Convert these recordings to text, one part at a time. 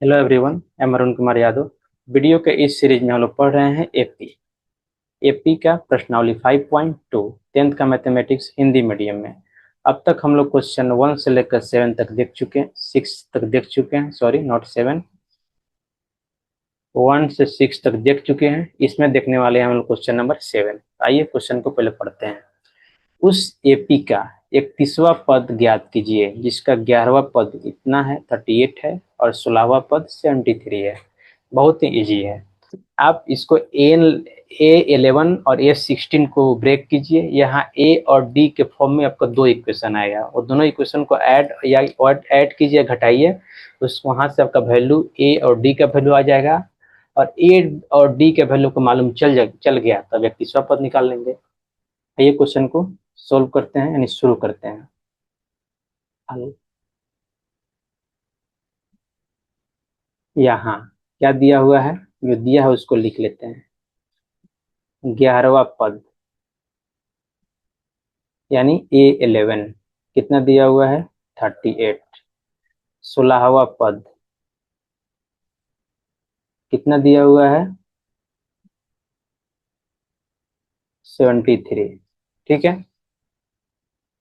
Hello everyone, मैं Arun Kumar Yadav. Video के इस सीरीज में हम लोग पढ़ रहे हैं एपी। एपी का प्रश्नावली 5.2 टेंथ का मैथमेटिक्स हिंदी मीडियम में। अब तक हम लोग क्वेश्चन 1 से लेकर 7 तक देख चुके हैं, 6 तक देख चुके हैं, सॉरी नॉट 7, 1 से 6 तक देख चुके हैं। इसमें देखने वाले हैं हम लोग क्वेश्चन नंबर 7। आइए क्वेश्चन को पहले पढ़ते हैं। उस एपी का 31वां पद ज्ञात कीजिए जिसका 11वां पद इतना है 38 है और 16वां पद 73 है। बहुत ही इजी है। आप इसको A11 और A16 को ब्रेक कीजिए। यहाँ ए और डी के फॉर्म में आपका दो इक्वेशन आएगा और दोनों इक्वेशन को ऐड या ऐड कीजिए, घटाइए, उस वहां से आपका वैल्यू ए और डी का वैल्यू आ जाएगा और ए और डी के वैल्यू को मालूम चल गया तब 31वां पद निकाल लेंगे। ये क्वेश्चन को सोल्व करते हैं, यानी शुरू करते हैं हल। यहाँ क्या दिया हुआ है, जो दिया है उसको लिख लेते हैं। 11वां पद यानी A11 कितना दिया हुआ है 38। 16वां पद कितना दिया हुआ है 73। ठीक है,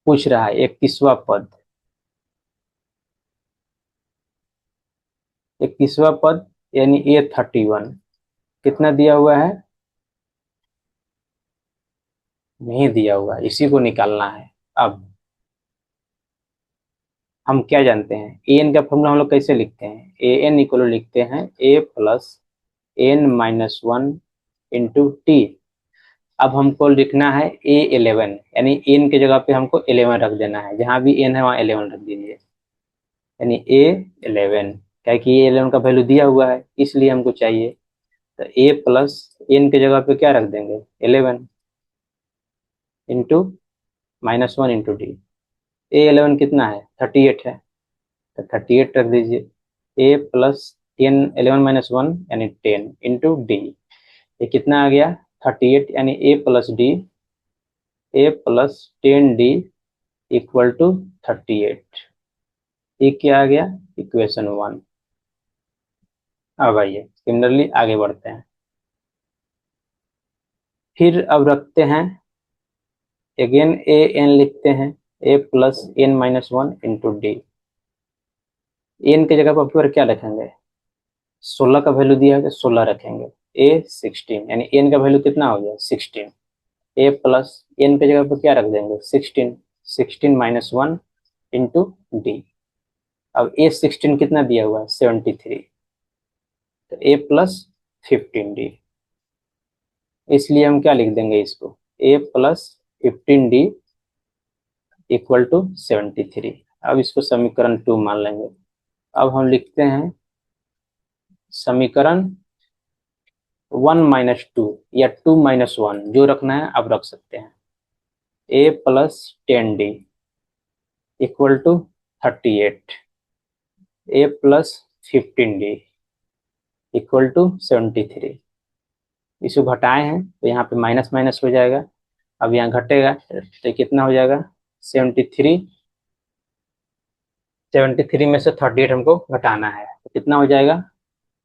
पूछ रहा है 31वां पद। 31वां पद यानी A31 कितना दिया हुआ है, नहीं दिया हुआ है, इसी को निकालना है। अब हम क्या जानते हैं, ए एन का फॉर्मूला हम लोग कैसे लिखते हैं, ए एन इक्वल लिखते हैं a plus n minus one into t. अब हमको लिखना है A11 यानी एन के जगह पे हमको 11 रख देना है, जहां भी एन है वहां 11 रख दीजिए, यानी A11। क्या कि A11 का वैल्यू दिया हुआ है इसलिए हमको चाहिए, तो ए प्लस एन के जगह पे क्या रख देंगे 11 into minus one into D. A11 कितना है 38 है, तो 38 रख दीजिए। ए प्लस 10 11 माइनस वन यानी 10 इंटू डी। ये कितना आ गया 38 यानी ए प्लस 10 डी इक्वल टू 38। ये क्या आ गया इक्वेशन 1। अब आइए सिमिलरली आगे बढ़ते हैं। फिर अब रखते हैं अगेन ए एन लिखते हैं a plus n minus one into D. N की जगह पर क्या रखेंगे, 16 का वैल्यू दिया है तो 16 रखेंगे। A16 यानी एन का वैल्यू कितना हो गया 16। ए प्लस एन की जगह पर क्या रख देंगे 16, 16 माइनस वन इंटू डी। अब A16 कितना दिया हुआ है 73, तो ए प्लस 15 डी। इसलिए हम क्या लिख देंगे इसको ए प्लस 15 डी इक्वल टू 73। अब इसको समीकरण 2 मान लेंगे। अब हम लिखते हैं समीकरण 1 - 2 या 2 - 1 जो रखना है आप रख सकते हैं। A plus 10 d equal to 38, a plus 15 d equal to 73। इसको घटाए हैं तो यहाँ पे माइनस माइनस हो जाएगा। अब यहाँ घटेगा तो कितना हो जाएगा 73। 73 में से 38 हमको घटाना है तो कितना हो जाएगा,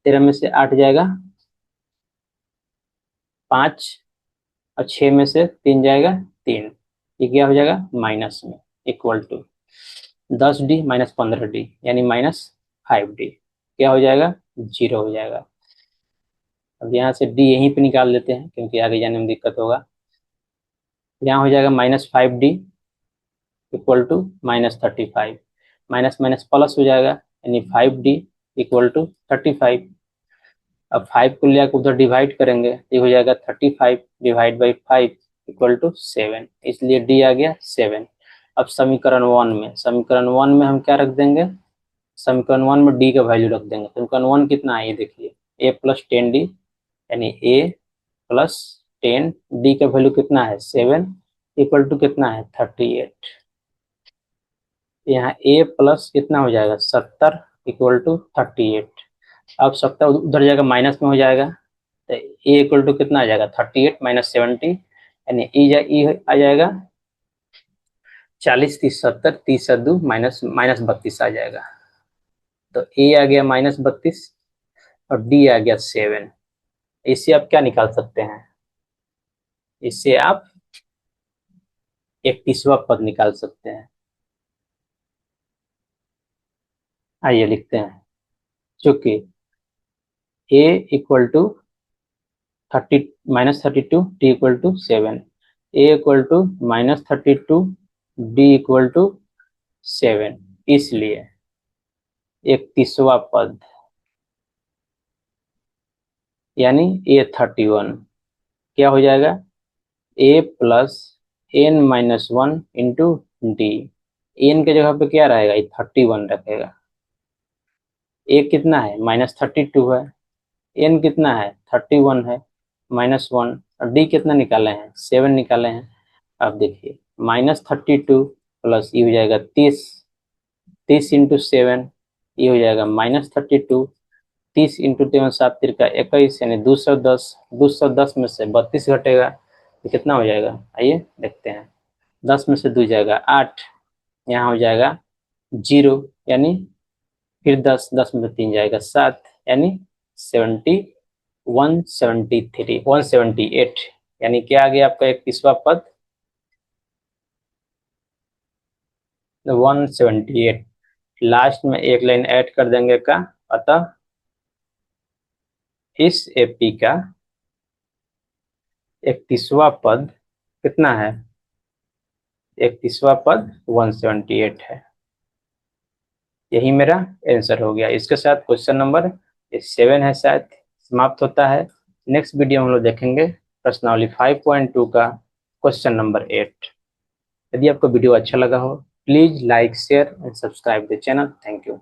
13 में से 8 जाएगा 5 और 6 में से 3 जाएगा 3। ये क्या हो जाएगा माइनस में, equal to 10 D minus 15 D यानी माइनस 5 डी। क्या हो जाएगा 0 हो जाएगा। अब यहाँ से डी यहीं पे निकाल लेते हैं क्योंकि आगे जाने में दिक्कत होगा। यहाँ हो जाएगा -5 D equal to -35। Minus minus plus हो जाएगा यानी 5 डी इक्वल टू 35। अब 5 को लेकर उधर डिवाइड करेंगे, ये हो जाएगा 35 डिवाइड बाई 5 इक्वल टू 7, इसलिए डी आ गया 7। अब समीकरण वन में हम क्या रख देंगे, समीकरण वन में डी का वैल्यू रख देंगे। समीकरण वन कितना है ये देखिए, ए प्लस 10 डी यानी ए प्लस 10 डी का वैल्यू कितना है 7 इक्वल टू कितना है 38। यहाँ ए प्लस कितना हो जाएगा 70 इक्वल टू 38। अब 70 उधर जाएगा माइनस में हो जाएगा तो ए इक्वल टू कितना आ जाएगा 38 माइनस 70 यानी ई आ जाएगा 40 30 70 30 से 2 माइनस माइनस 32 आ जाएगा। तो ए आ गया -32 और डी आ गया 7। इससे आप क्या निकाल सकते हैं? इससे आप 31वां पद निकाल सकते हैं। आइए लिखते हैं। चूंकि a equal to 32 D equal to 7, a equal to -32 D equal to 7, इसलिए 31वां पद यानी A31 क्या हो जाएगा? a plus n minus 1 into D. N के जगह पे क्या रहेगा? ये 31 रखेगा। a कितना है? -32 है। n कितना है? 31 है। -1 और d कितना निकाले हैं? 7 निकाले हैं। अब देखिए -32 प्लस ये हो जाएगा 30, 30 इंटू 7 ये हो जाएगा -32, 30 इंटू 7 7 तिरका 21 यानी 210। 210 में से 32 घटेगा तो कितना हो जाएगा? आइए देखते हैं। 10 में से 2 जाएगा 8, यहाँ हो जाएगा 0 यानी फिर 10, 10 में से 3 जाएगा 7 यानी 70, 173, 178 यानी क्या आ गया आपका 31वां पद? 178। लास्ट में एक लाइन ऐड कर देंगे का, अतः इस एपी का 31वां पद कितना है? 31वां पद 178 है। यही मेरा आंसर हो गया। इसके साथ क्वेश्चन नंबर 7 है शायद समाप्त होता है। नेक्स्ट वीडियो में हम लोग देखेंगे प्रश्नावली 5.2 का क्वेश्चन नंबर 8। यदि आपको वीडियो अच्छा लगा हो please like share and subscribe the channel. Thank you.